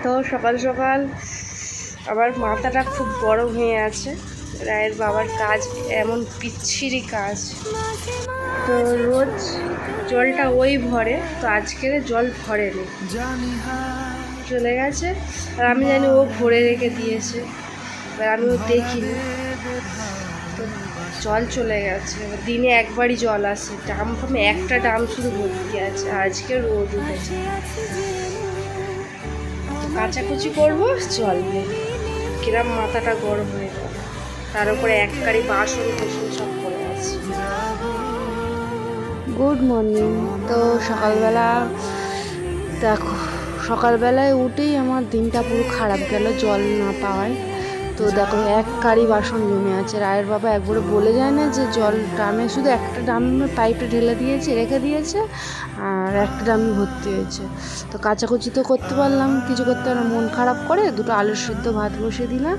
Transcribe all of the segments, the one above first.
তো সকাল সকাল আমার মাথাটা খুব গরম হয়ে আছে। রায়ের বাবার কাজ এমন পিচ্ছিরি কাজ, তো রোজ জলটা ওই ভরে, তো আজকের জল ভরেনি, চলে গেছে। আর আমি জানি ও ভরে রেখে দিয়েছে, এবার আমিও দেখিনি, তো জল চলে গেছে। এবার দিনে একবারই জল আসে, ডাম ফামে একটা ডাম শুধু ভর্তি আছে। আজকে রোদ উঠেছে, কাচাকুচি করবো, জল নেই। কিরম মাথাটা গরম হয়ে গেল, তার উপরে এক কারি বাসন কোসন সব পড়ে আছে। Good morning. তো সকালবেলা দেখো, সকালবেলায় উঠেই আমার দিনটা পুরো খারাপ গেল জল না পাওয়ায়। তো দেখো এক কারি বাসন জমে আছে। রায়ের বাবা একবারে বলে যায় না যে জল ড্রামে, শুধু একটা ড্রামে পাইপে ঢেলে দিয়েছে, রেখে দিয়েছে, আর একটা ড্রামে ভর্তি হয়েছে। তো কাচাকুচি তো করতে পারলাম, কিছু করতে পারলাম, মন খারাপ করে দুটো আলু সিদ্ধ ভাত বসিয়ে দিলাম।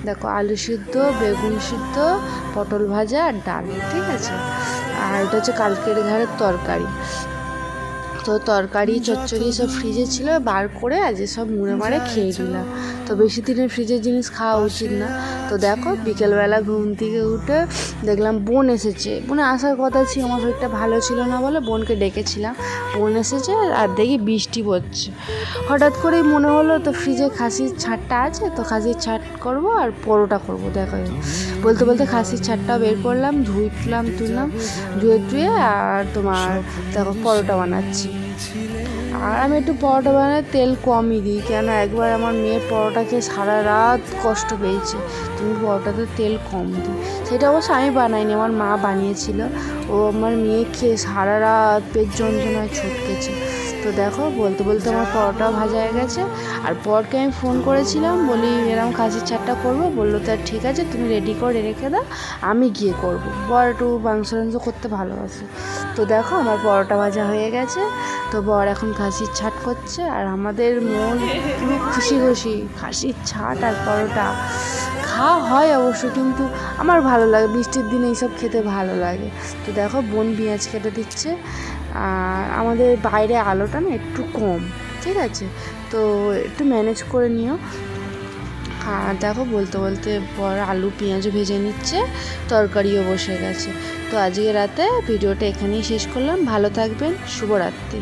দেখো আলু সিদ্ধ, বেগুন সিদ্ধ, পটল ভাজা আর ডাল, ঠিক আছে। আর এটা হচ্ছে কালকের ঘরের তরকারি। তো তরকারি চচ্চড়ি সব ফ্রিজে ছিল, বার করে আজকে সব মুড়ে মারে খেয়ে নিলাম। তো বেশি দিনের ফ্রিজের জিনিস খাওয়া উচিত না। তো দেখো বিকেলবেলা ঘুম থেকে উঠে দেখলাম বোন এসেছে। বোনে আসার কথা ছিল, আমার শরীরটা ভালো ছিল না বলে বোনকে ডেকেছিলাম। বোন এসেছে আর দেখি বৃষ্টি পড়ছে। হঠাৎ করেই মনে হলো তো ফ্রিজে খাসির ছাড়টা আছে, তো খাসির ছাড় করবো আর পরোটা করবো। দেখো বলতে বলতে খাসির ছাড়টাও বের করলাম, তুললাম, ধুয়ে আর তোমার দেখো পরোটা বানাচ্ছি। আর আমি একটু পরোটা বানালে তেল কমই দিই, কেন একবার আমার মেয়ের পরোটা খেয়ে সারা রাত কষ্ট পেয়েছে। তুমি পরোটাতে তেল কম দিই, সেটা অবশ্য আমি বানাইনি, আমার মা বানিয়েছিল। ও আমার মেয়ে খেয়ে সারা রাত পেট যন্ত্রণায় ছুটকেছে। তো দেখো বলতে বলতে আমার পরোটাও ভাজা হয়ে গেছে। আর পরকে আমি ফোন করেছিলাম, বলি এরকম খাসির ছাড়টা করবো, বললো তার ঠিক আছে, তুমি রেডি করে রেখে দাও, আমি গিয়ে করবো। বর একটু মাংস করতে ভালোবাসে। তো দেখো আমার পরোটা ভাজা হয়ে গেছে। তো বর এখন খাসির ছাট করছে, আর আমাদের মন পুরো খুশি খুশি। খাসির ছাট আর পরোটা খাওয়া হয় অবশ্য, কিন্তু আমার ভালো লাগে, বৃষ্টির দিনে এইসব খেতে ভালো লাগে। তো দেখো বোন পেঁয়াজ কেটে দিচ্ছে। আর আমাদের বাইরে আলোটা না একটু কম, ঠিক আছে, তো একটু ম্যানেজ করে নিও। আর দেখো বলতে বলতে বড় আলু পেঁয়াজও ভেজে নিচ্ছে, তরকারিও বসে গেছে। তো আজকে রাতে ভিডিওটা এখানেই শেষ করলাম। ভালো থাকবেন, শুভরাত্রি।